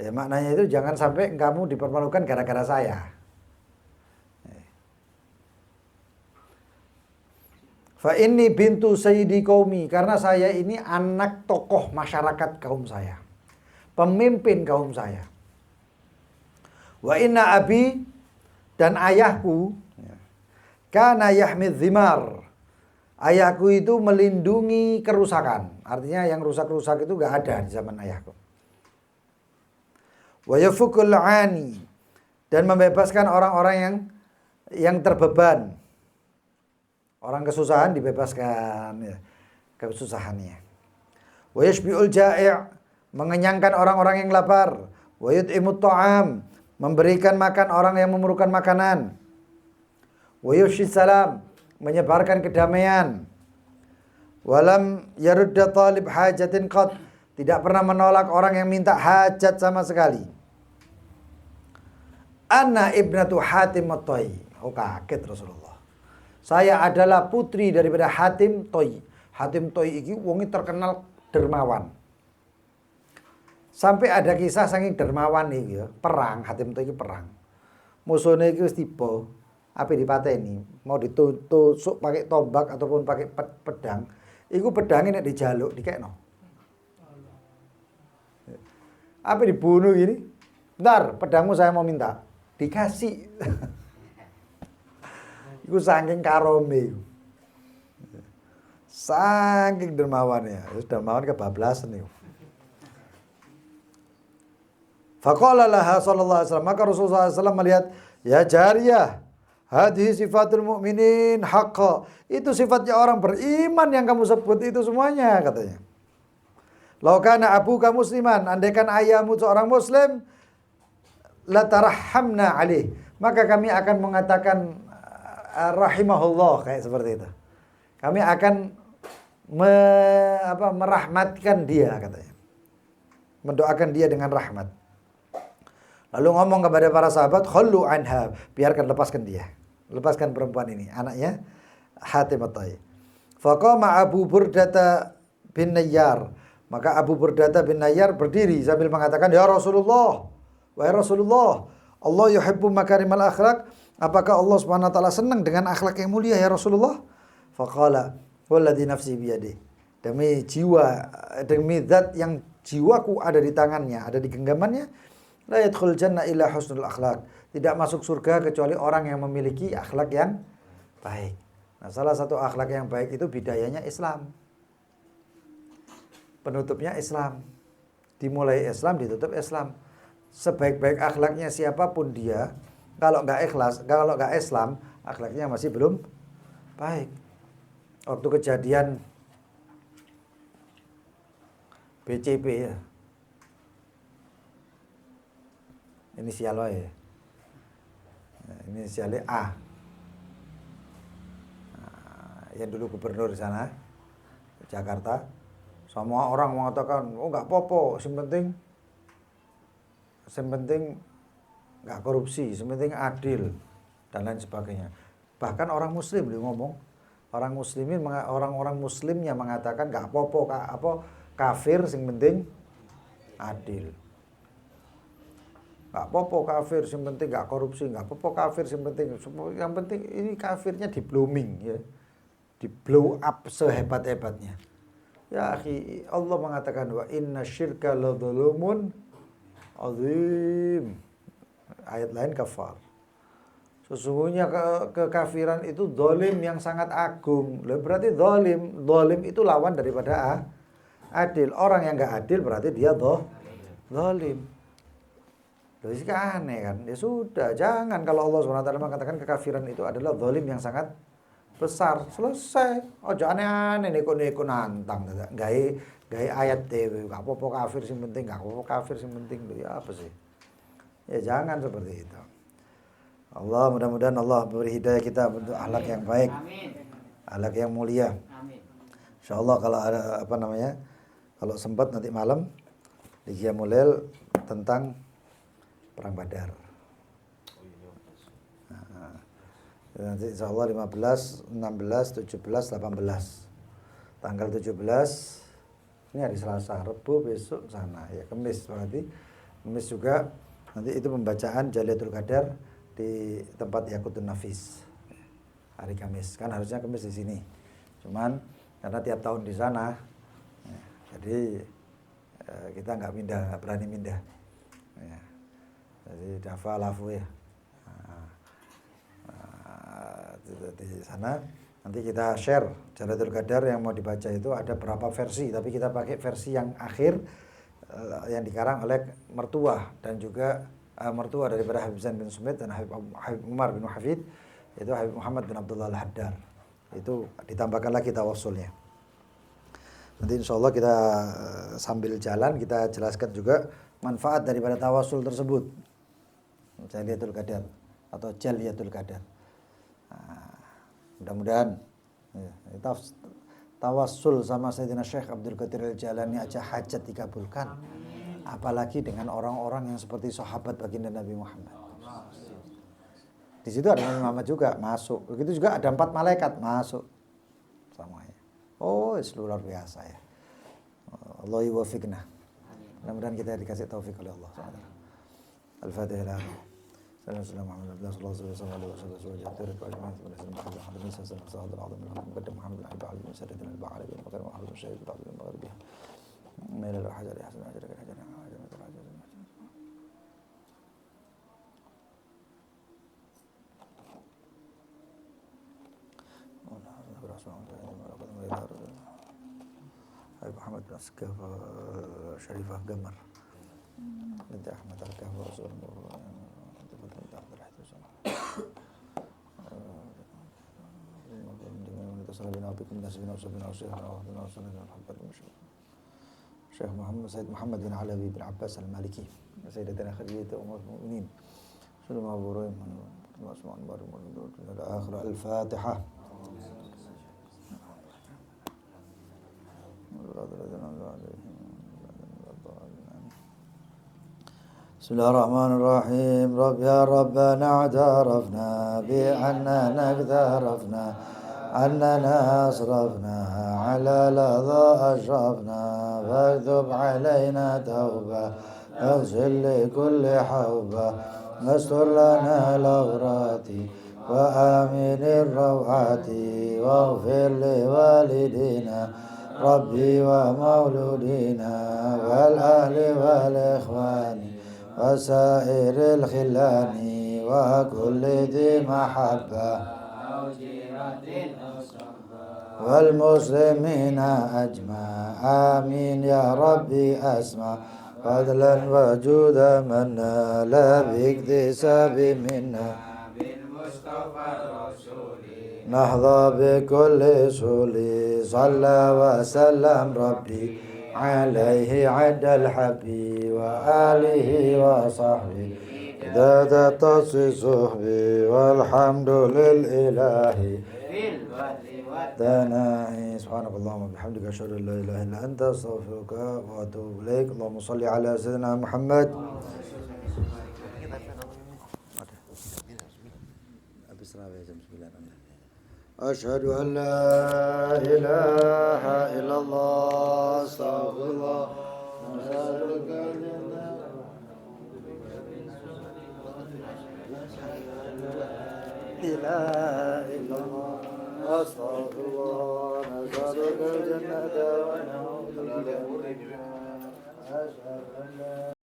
Ya maknanya itu jangan sampai kamu dipermalukan gara-gara saya. Fa inni bintu sayyidi qaumi, karena saya ini anak tokoh masyarakat kaum saya. Pemimpin kaum saya. Wa inna abi, dan ayahku kana yahmid dhimar. Ayahku itu melindungi kerusakan. Artinya yang rusak-rusak itu enggak ada di zaman ayahku. Wa yafukul ani, dan membebaskan orang-orang yang terbeban. Orang kesusahan dibebaskan ya, kesusahannya. Wa yashbi'ul ja'i', mengenyangkan orang-orang yang lapar. Wa yut'imut ta'am, memberikan makan orang yang memerlukan makanan. Wa yufshis salam, menyebarkan kedamaian. Walam yarudda talib hajatin qat, tidak pernah menolak orang yang minta hajat sama sekali. Ana ibnatu Hatim at-Toy. Oh, kaget Rasulullah. Saya adalah putri daripada Hatim Toy. Hatim Toy ini wongi terkenal dermawan. Sampai ada kisah saking dermawan iki ya, perang Hatim Toy iki perang. Musuhnya iki wis tiba, ape dipateni, mau ditusuk pakai tombak ataupun pakai pedang. Iku pedangnya nek dijaluk dikekno. Apa dibunuh ini? Bentar, pedangmu saya mau minta. Dikasih. Iku saking karome. Saking dermawannya. Dermawan kebablasan itu. Faqala laha sallallahu alaihi wasallam, maka Rasulullah SAW melihat, "Ya jariyah, hadhihi sifatul mu'minin haqqa." Itu sifatnya orang beriman yang kamu sebut itu semuanya, katanya. "Lau kana abuka musliman," andaikan ayahmu seorang muslim, "la tarhamna alaih," maka kami akan mengatakan rahimahullah, kayak seperti itu. Kami akan merahmatkan dia, katanya. Mendoakan dia dengan rahmat. Lalu ngomong kepada para sahabat, "Khallu anha," biarkan, lepaskan dia. Lepaskan perempuan ini, anaknya Hatim at-Toy. Faqama Abu Burdata bin Nayyar. Maka Abu Burdata bin Nayyar berdiri sambil mengatakan, "Ya Rasulullah, wahai Rasulullah, Allah yuhibbu makarimal akhlak." Apakah Allah Subhanahu wa taala senang dengan akhlak yang mulia ya Rasulullah? Faqala, "Walladzi nafsi biyadihi." Demi zat yang jiwaku ada di tangannya, ada di genggamannya. La yadkhul jannah illa husnul akhlak. Tidak masuk surga kecuali orang yang memiliki akhlak yang baik. Nah, salah satu akhlak yang baik itu bidayahnya Islam. Penutupnya Islam. Dimulai Islam, ditutup Islam. Sebaik-baik akhlaknya siapapun dia, kalau nggak ikhlas, kalau nggak Islam, akhlaknya masih belum baik. Waktu kejadian BCP ya, inisial wae. Nah, inisialnya A. Nah, yang dulu gubernur di sana, Jakarta. Semua orang mengatakan, oh nggak apa-apa, yang penting nggak korupsi, yang penting adil dan lain sebagainya. Bahkan orang Muslim dia ngomong, orang-orang Muslimnya mengatakan nggak apa-apa, kafir, yang penting adil. Nggak apa-apa kafir, yang penting nggak korupsi, nggak apa-apa kafir, yang penting ini kafirnya di blooming ya, di blow up sehebat-hebatnya. Ya akhi, Allah mengatakan wa inna syirka la dzulumun azim. Ayat lain kafar. Sesungguhnya kekafiran itu zalim yang sangat agung. Berarti zalim itu lawan daripada adil. Orang yang enggak adil berarti dia zalim. Loh, ini kan aneh kan? Ya sudah, jangan kalau Allah SWT mengatakan kekafiran itu adalah zalim yang sangat besar, selesai. Ojo aneh-aneh neko nantang gawe ayat dewe, gak apa-apa kafir sing penting, gak apa-apa kafir sing penting. Ya apa sih? Ya jangan seperti itu. Allah, mudah-mudahan Allah beri hidayah kita untuk akhlak yang baik. Akhlak yang mulia. Insyaallah kalau ada kalau sempat nanti malam di Qiyamul Lail tentang perang Badar. Nanti insya Allah 15, 16, 17, 18. Tanggal 17 ini hari Selasa, Rabu besok sana ya, Kamis berarti. Kamis juga nanti itu pembacaan Jaliatul Qadar di tempat Yaqutun Nafis. Hari Kamis. Kan harusnya Kamis di sini. Cuman karena tiap tahun di sana ya, jadi kita nggak berani pindah. Ya. Jadi dafa lafu ya. Di sana nanti kita share Jalatul Qadar yang mau dibaca itu ada berapa versi, tapi kita pakai versi yang akhir yang dikarang oleh mertua dan juga mertua daripada Habib Zain bin Sumit dan Habib Umar bin Hafid, itu Habib Muhammad bin Abdullah Al-Haddar. Itu ditambahkan lagi tawassulnya. Nanti insya Allah kita sambil jalan kita jelaskan juga manfaat daripada tawassul tersebut, Jaliatul Qadar atau Jaliatul Qadar. Nah, mudah-mudahan ya, tawassul sama Sayyidina Syekh Abdul Qadir Al-Jalani aja hajat dikabulkan. Apalagi dengan orang-orang yang seperti sahabat baginda Nabi Muhammad. Di situ ada Nabi Muhammad juga masuk. Begitu juga ada 4 malaikat masuk semuanya. Oh, luar biasa ya. Allah yuwaffiqna. Mudah-mudahan kita dikasih taufik oleh Allah SWT. Al-Fatihah. Assalamualaikum warahmatullahi Muhammad bin Asqaf Syarifah Gamar binti Ahmad Al-Kahf Rasulullah Syekh Said Muhammad bin Alawi bin Abbas Al-Maliki Sayyidatina Khadijah Ummul Mukminin sallallahu alaihi Al-Fatihah. بسم الله الرحمن الرحيم رب يا ربنا اعترفنا بأننا اقترفنا أننا أسرفنا على لظى أشرفنا فاكتب علينا توبة اغسل لكل حوبة استر لنا الأورات وآمن الروعات واغفر لوالدينا ربي ومولودينا والأهل والإخوان وسائر الخلان وكل ذي محبة والمسلمين أجمع آمين يا ربي أسمع فضلا وجودا منا لا باكتساب منا نحظى بكل سول صلى وسلم ربي عليه عد الحبي وآله وصحبه إذا تصي صحبي والحمد للإله ثنائي سبحانك اللهم وبحمدك أشهد أن لا إله إلا أنت أستغفرك وأتوب إليك اللهم صل على سيدنا محمد أشهد أن لا إله إلا الله أستغفر الله نسألك الجنة لا إله إلا الله أستغفر الله نسألك الجنة ونعوذ بك من النار أشهد أن لا